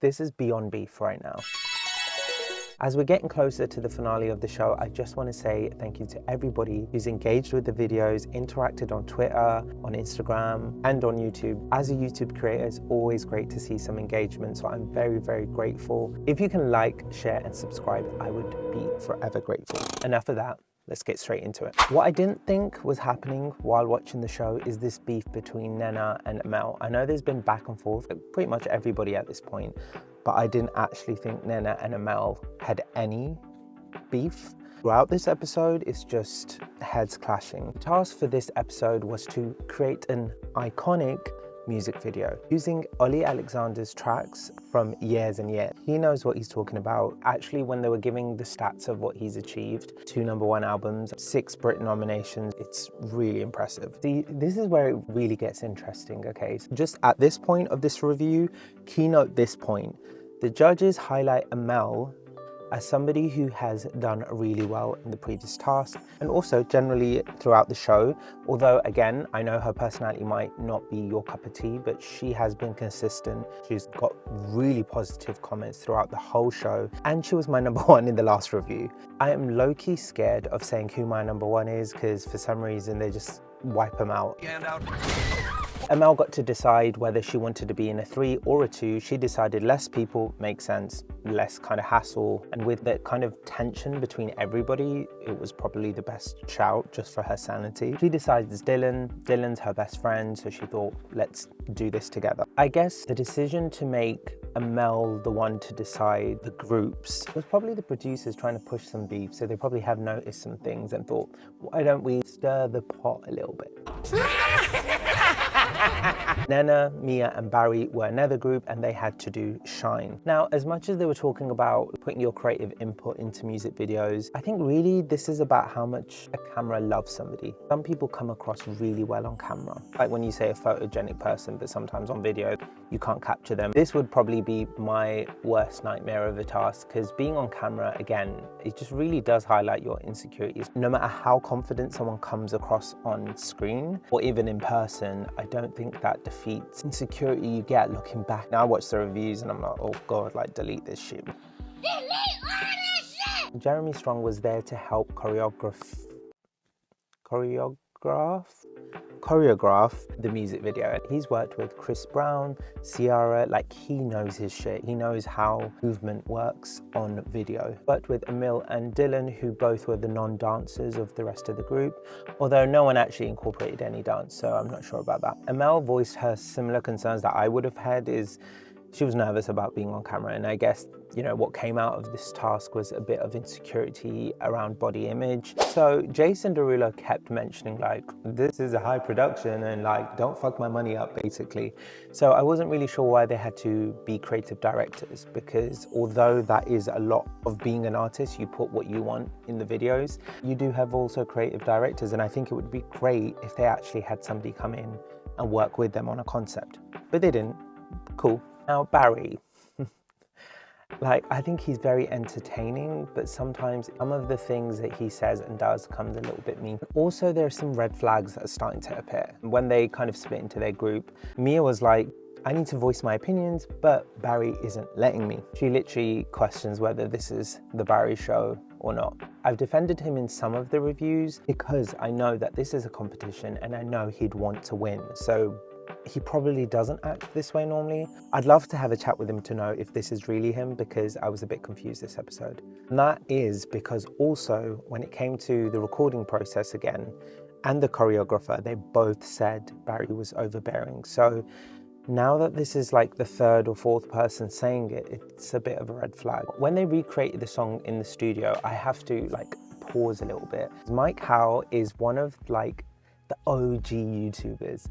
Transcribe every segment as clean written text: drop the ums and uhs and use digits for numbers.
This is beyond beef right now. As we're getting closer to the finale of the show, I just want to say thank you to everybody who's engaged with the videos, interacted on Twitter, on Instagram, and on YouTube. As a YouTube creator, it's always great to see some engagement, so I'm very, very grateful. If you can like, share, and subscribe, I would be forever grateful. Enough of that. Let's get straight into it. What I didn't think was happening while watching the show is this beef between Nena and Amel. I know there's been back and forth, pretty much everybody at this point, but I didn't actually think Nena and Amel had any beef. Throughout this episode, it's just heads clashing. The task for this episode was to create an iconic music video using Olly Alexander's tracks from years and years. He knows what he's talking about. Actually, when they were giving the stats of what he's achieved, 2 #1 albums, 6 Brit nominations, it's really impressive. See, this is where it really gets interesting, okay? So just at this point of this review, keynote this point, the judges highlight Amel as somebody who has done really well in the previous task, and also generally throughout the show. Although again, I know her personality might not be your cup of tea, but she has been consistent. She's got really positive comments throughout the whole show, and she was my #1 in the last review. I am low-key scared of saying who my #1 is, because for some reason they just wipe them out. Amel got to decide whether she wanted to be in a 3 or a 2. She decided less people makes sense, less kind of hassle, and with the kind of tension between everybody, it was probably the best shout just for her sanity. She decides Dylan. Dylan's her best friend, so she thought, let's do this together. I guess the decision to make Amel the one to decide the groups was probably the producers trying to push some beef, so they probably have noticed some things and thought, why don't we stir the pot a little bit? Nena, Mia, and Barry were another group, and they had to do Shine. Now, as much as they were talking about putting your creative input into music videos, I think really this is about how much a camera loves somebody. Some people come across really well on camera, like when you say a photogenic person, but sometimes on video you can't capture them. This would probably be my worst nightmare of a task, because being on camera, again, it just really does highlight your insecurities. No matter how confident someone comes across on screen or even in person, I don't think that defeats insecurity you get looking back. Now I watch the reviews and I'm like, oh God, like delete this shit. Delete all this shit! Jeremy Strong was there to help choreograph the music video. He's worked with Chris Brown, Ciara, like he knows his shit. He knows how movement works on video. Worked with Emil and Dylan, who both were the non-dancers of the rest of the group, although no one actually incorporated any dance, so I'm not sure about that. Amel voiced her similar concerns that I would have had. Is she was nervous about being on camera, and I guess, you know, what came out of this task was a bit of insecurity around body image. So Jason Derulo kept mentioning like, this is a high production and like, don't fuck my money up, basically. So I wasn't really sure why they had to be creative directors, because although that is a lot of being an artist, you put what you want in the videos, you do have also creative directors, and I think it would be great if they actually had somebody come in and work with them on a concept, but they didn't. Cool. Now Barry, like, I think he's very entertaining, but sometimes some of the things that he says and does comes a little bit mean. Also, there are some red flags that are starting to appear. When they kind of split into their group, Mia was like, I need to voice my opinions, but Barry isn't letting me. She literally questions whether this is the Barry show or not. I've defended him in some of the reviews because I know that this is a competition and I know he'd want to win. So he probably doesn't act this way normally. I'd love to have a chat with him to know if this is really him, because I was a bit confused this episode. And that is because also when it came to the recording process again and the choreographer, they both said Barry was overbearing. So now that this is like the 3rd or 4th person saying it, it's a bit of a red flag. When they recreated the song in the studio, I have to like pause a little bit. Mike Howe is one of like the OG YouTubers.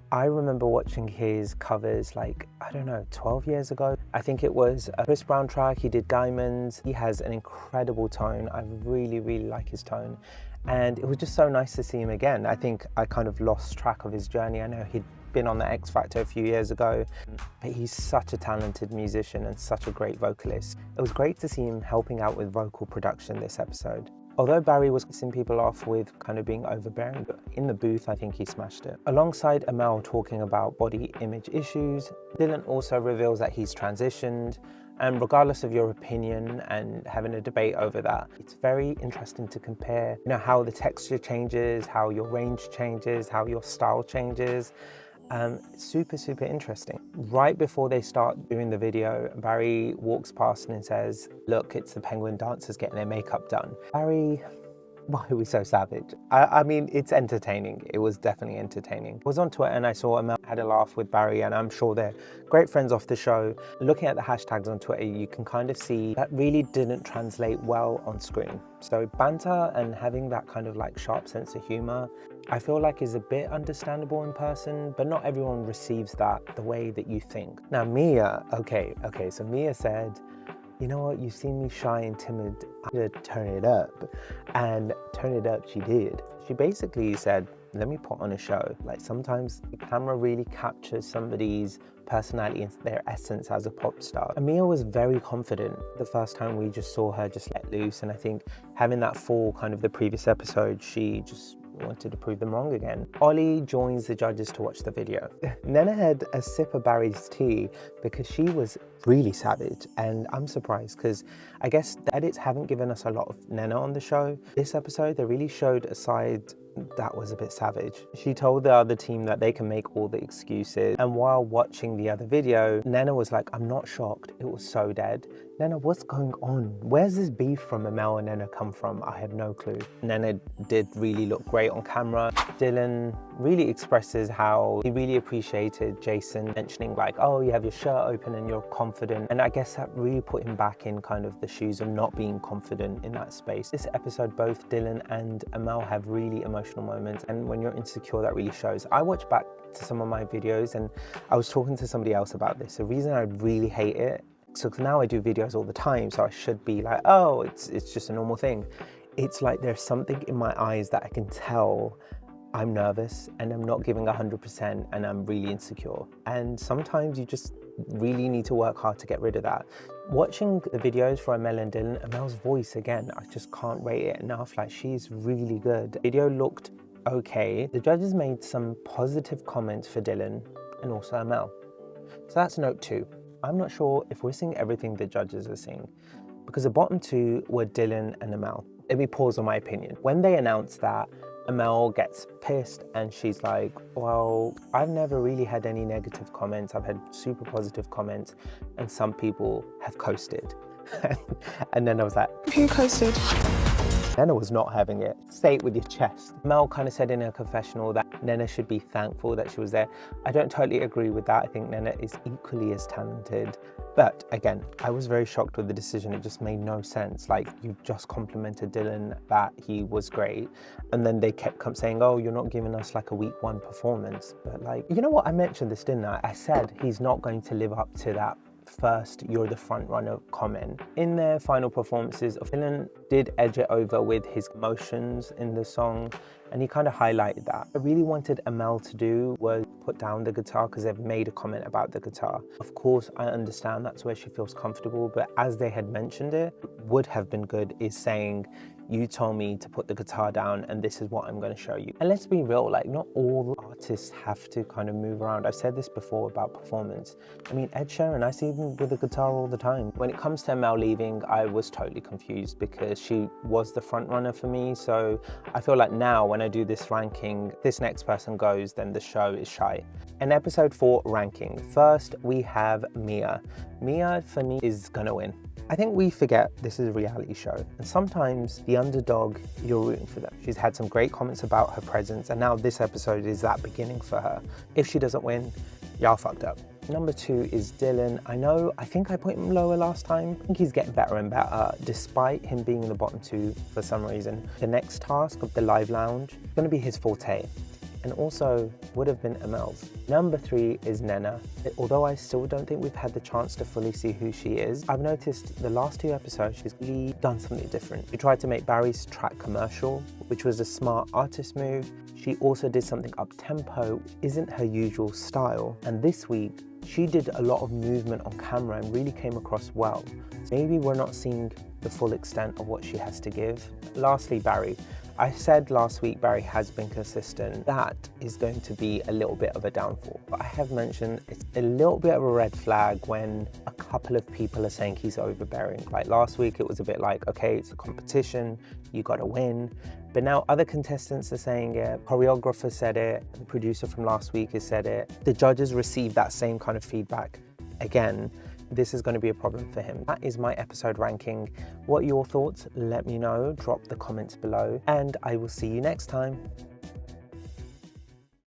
I remember watching his covers like, I don't know, 12 years ago. I think it was a Chris Brown track, he did Diamonds. He has an incredible tone. I really, really like his tone. And it was just so nice to see him again. I think I kind of lost track of his journey. I know he'd been on the X Factor a few years ago, but he's such a talented musician and such a great vocalist. It was great to see him helping out with vocal production this episode. Although Barry was pissing people off with kind of being overbearing, but in the booth, I think he smashed it. Alongside Amel talking about body image issues, Dylan also reveals that he's transitioned, and regardless of your opinion and having a debate over that, it's very interesting to compare, how the texture changes, how your range changes, how your style changes. Super interesting. Right before they start doing the video, Barry walks past and says, "Look, it's the penguin dancers getting their makeup done." Barry, why are we so savage? I mean, it's entertaining. It was definitely entertaining. I was on Twitter and I saw Amel had a laugh with Barry, and I'm sure they're great friends off the show. Looking at the hashtags on Twitter, you can kind of see that really didn't translate well on screen. So banter and having that kind of like sharp sense of humor, I feel like is a bit understandable in person, but not everyone receives that the way that you think. Now Mia, okay, so Mia said, "You know what, you've seen me shy and timid, I'm gonna turn it up." And turn it up she did. She basically said, let me put on a show. Like sometimes the camera really captures somebody's personality and their essence as a pop star. And Mia was very confident the first time we just saw her just let loose, and I think having that fall kind of the previous episode, she just wanted to prove them wrong again. Olly joins the judges to watch the video. Nena had a sip of Barry's tea because she was really savage, and I'm surprised because I guess the edits haven't given us a lot of Nena on the show. This episode, they really showed a side that was a bit savage. She told the other team that they can make all the excuses, and while watching the other video, Nena was like, "I'm not shocked, it was so dead." Nena, what's going on? Where's this beef from Amel and Nena come from? I have no clue. Nena did really look great on camera. Dylan really expresses how he really appreciated Jason mentioning like, "Oh, you have your shirt open and you're confident." And I guess that really put him back in kind of the shoes of not being confident in that space. This episode, both Dylan and Amel have really emotional moments, and when you're insecure, that really shows. I watched back to some of my videos and I was talking to somebody else about this. The reason I really hate it, so now I do videos all the time, so I should be like, oh, it's just a normal thing. It's like there's something in my eyes that I can tell I'm nervous and I'm not giving 100% and I'm really insecure. And sometimes you just really need to work hard to get rid of that. Watching the videos for Amel and Dylan, Amel's voice again, I just can't rate it enough. Like, she's really good. The video looked okay. The judges made some positive comments for Dylan and also Amel. So that's note 2. I'm not sure if we're seeing everything the judges are seeing, because the bottom 2 were Dylan and Amel. Let me pause on my opinion. When they announced that, Amel gets pissed and she's like, "Well, I've never really had any negative comments. I've had super positive comments and some people have coasted." And then I was like, "Who coasted?" Nena was not having it. Say it with your chest. Mel kind of said in her confessional that Nena should be thankful that she was there. I don't totally agree with that. I think Nena is equally as talented. But again, I was very shocked with the decision. It just made no sense. Like, you just complimented Dylan that he was great, and then they kept saying, "Oh, you're not giving us like a week 1 performance." But like, you know what? I mentioned this, didn't I? I said he's not going to live up to that first "you're the front runner" comment. In their final performances, Dylan did edge it over with his emotions in the song, and he kind of highlighted that. I really wanted Amel to do was put down the guitar because they've made a comment about the guitar. Of course, I understand that's where she feels comfortable, but as they had mentioned, it would have been good is saying, "You told me to put the guitar down and this is what I'm going to show you." And let's be real, like, not all artists have to kind of move around. I've said this before about performance. I mean, Ed Sheeran, I see him with a guitar all the time. When it comes to Amel leaving, I was totally confused because she was the front runner for me. So I feel like now when I do this ranking, this next person goes, then the show is shy. In episode 4 ranking, first we have Mia. Mia for me is gonna win. I think we forget this is a reality show, and sometimes the underdog, you're rooting for them. She's had some great comments about her presence, and now this episode is that beginning for her. If she doesn't win, y'all fucked up. Number 2 is Dylan. I think I put him lower last time. I think he's getting better and better, despite him being in the bottom 2 for some reason. The next task of the live lounge is gonna be his forte, and also would have been Amel's. Number 3 is Nena. Although I still don't think we've had the chance to fully see who she is, I've noticed the last 2 episodes she's really done something different. She tried to make Barry's track commercial, which was a smart artist move. She also did something up-tempo, which isn't her usual style. And this week, she did a lot of movement on camera and really came across well. Maybe we're not seeing the full extent of what she has to give. Lastly, Barry. I said last week Barry has been consistent. That is going to be a little bit of a downfall. But I have mentioned it's a little bit of a red flag when a couple of people are saying he's overbearing. Like last week it was a bit like, okay, it's a competition, you gotta win. But now other contestants are saying it, choreographer said it, the producer from last week has said it. The judges received that same kind of feedback. Again, this is going to be a problem for him. That is my episode ranking. What are your thoughts? Let me know, drop the comments below, and I will see you next time.